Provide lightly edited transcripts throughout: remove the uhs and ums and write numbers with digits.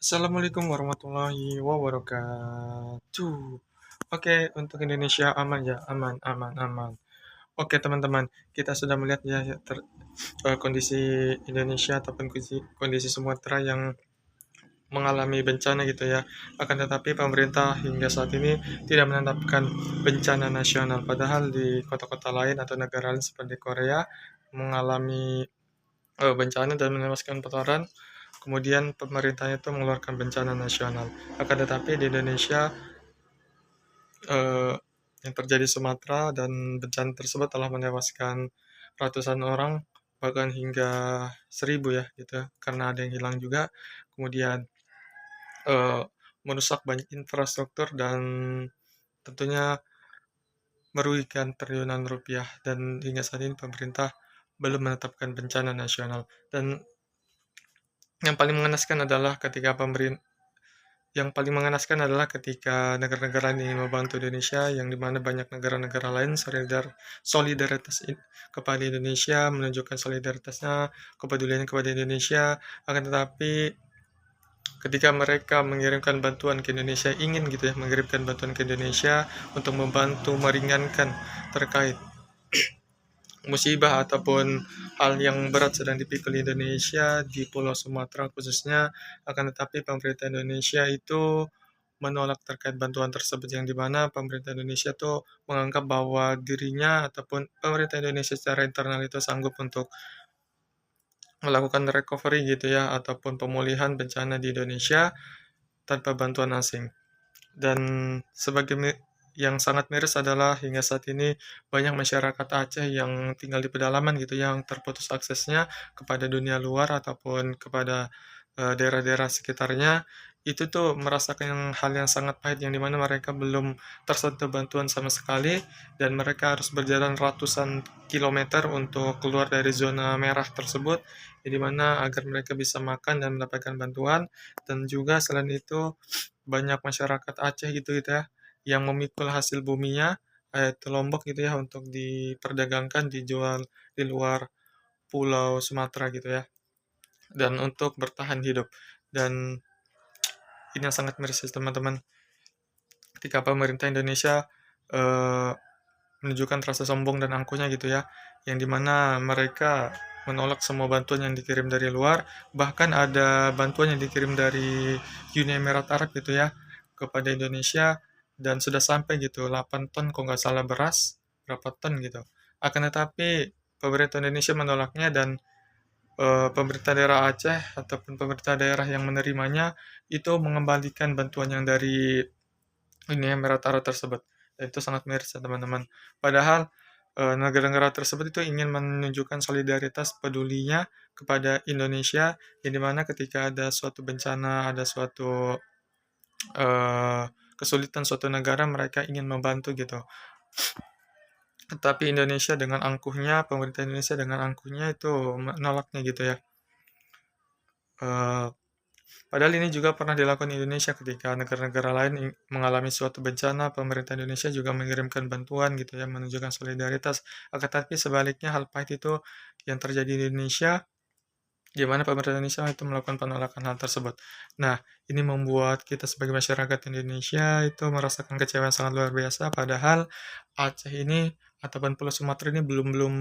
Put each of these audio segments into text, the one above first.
Assalamualaikum warahmatullahi wabarakatuh. Oke, untuk Indonesia aman ya, aman, aman, aman. Oke, teman-teman, kita sudah melihat ya kondisi Indonesia ataupun kondisi Sumatera yang mengalami bencana gitu ya. Akan tetapi pemerintah hingga saat ini tidak menetapkan bencana nasional. Padahal di kota-kota lain atau negara lain seperti Korea mengalami bencana dan menewaskan putaran. Kemudian pemerintahnya itu mengeluarkan bencana nasional. Akan tetapi di Indonesia eh, yang terjadi Sumatera dan bencana tersebut telah menewaskan ratusan orang bahkan hingga 1.000 ya gitu ya. Karena ada yang hilang juga. Kemudian eh, merusak banyak infrastruktur dan tentunya merugikan triliunan rupiah dan hingga saat ini pemerintah belum menetapkan bencana nasional. Dan yang paling mengenaskan adalah ketika pemerintah Yang paling mengenaskan adalah ketika negara-negara lain ingin membantu Indonesia, yang dimana banyak negara-negara lain solidaritas kepada Indonesia, menunjukkan solidaritasnya, kepeduliannya kepada Indonesia. Akan tetapi ketika mereka mengirimkan bantuan ke Indonesia, ingin gitu ya, mengirimkan bantuan ke Indonesia untuk membantu meringankan terkait musibah ataupun hal yang berat sedang dipikul Indonesia di Pulau Sumatera khususnya, akan tetapi pemerintah Indonesia itu menolak terkait bantuan tersebut, yang dimana pemerintah Indonesia tuh menganggap bahwa dirinya ataupun pemerintah Indonesia secara internal itu sanggup untuk melakukan recovery gitu ya ataupun pemulihan bencana di Indonesia tanpa bantuan asing. Dan sebagai yang sangat miris adalah hingga saat ini banyak masyarakat Aceh yang tinggal di pedalaman gitu yang terputus aksesnya kepada dunia luar ataupun kepada daerah-daerah sekitarnya, itu tuh merasakan hal yang sangat pahit yang dimana mereka belum tersentuh bantuan sama sekali dan mereka harus berjalan ratusan kilometer untuk keluar dari zona merah tersebut, yang dimana agar mereka bisa makan dan mendapatkan bantuan. Dan juga selain itu banyak masyarakat Aceh gitu ya yang memikul hasil buminya, yaitu lombok gitu ya, untuk diperdagangkan, dijual di luar pulau Sumatera gitu ya, dan untuk bertahan hidup. Dan ini yang sangat miris ya, teman-teman, ketika pemerintah Indonesia eh, menunjukkan rasa sombong dan angkuhnya gitu ya, yang dimana mereka menolak semua bantuan yang dikirim dari luar. Bahkan ada bantuan yang dikirim dari Uni Emirat Arab gitu ya kepada Indonesia, dan sudah sampai gitu 8 ton kalau nggak salah beras, berapa ton gitu. Akan tetapi pemerintah Indonesia menolaknya, dan pemerintah daerah Aceh ataupun pemerintah daerah yang menerimanya itu mengembalikan bantuan yang dari Uni Emirat Arab tersebut. Dan itu sangat miris ya, teman-teman. Padahal negara-negara tersebut itu ingin menunjukkan solidaritas pedulinya kepada Indonesia, yang dimana ketika ada suatu bencana, ada suatu eh, kesulitan suatu negara, mereka ingin membantu gitu. Tetapi Indonesia dengan angkuhnya, pemerintah Indonesia dengan angkuhnya itu menolaknya gitu ya. Eh, Padahal ini juga pernah dilakukan Indonesia ketika negara-negara lain mengalami suatu bencana, pemerintah Indonesia juga mengirimkan bantuan gitu ya, menunjukkan solidaritas. Akan tetapi sebaliknya hal pahit itu yang terjadi di Indonesia, di mana pemerintah Indonesia itu melakukan penolakan hal tersebut. Nah, ini membuat kita sebagai masyarakat Indonesia itu merasakan kecewa yang sangat luar biasa, padahal Aceh ini ataupun Pulau Sumatera ini belum belum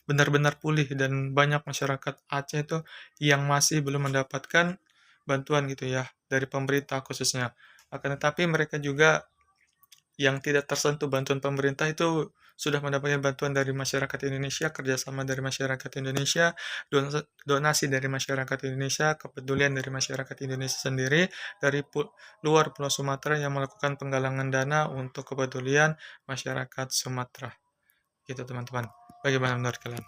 benar-benar pulih, dan banyak masyarakat Aceh itu yang masih belum mendapatkan bantuan gitu ya dari pemerintah khususnya. Akan tetapi mereka juga yang tidak tersentuh bantuan pemerintah itu sudah mendapatkan bantuan dari masyarakat Indonesia, kerjasama dari masyarakat Indonesia, donasi dari masyarakat Indonesia, kepedulian dari masyarakat Indonesia sendiri, dari luar Pulau Sumatera yang melakukan penggalangan dana untuk kepedulian masyarakat Sumatera. Gitu teman-teman. Bagaimana menurut kalian?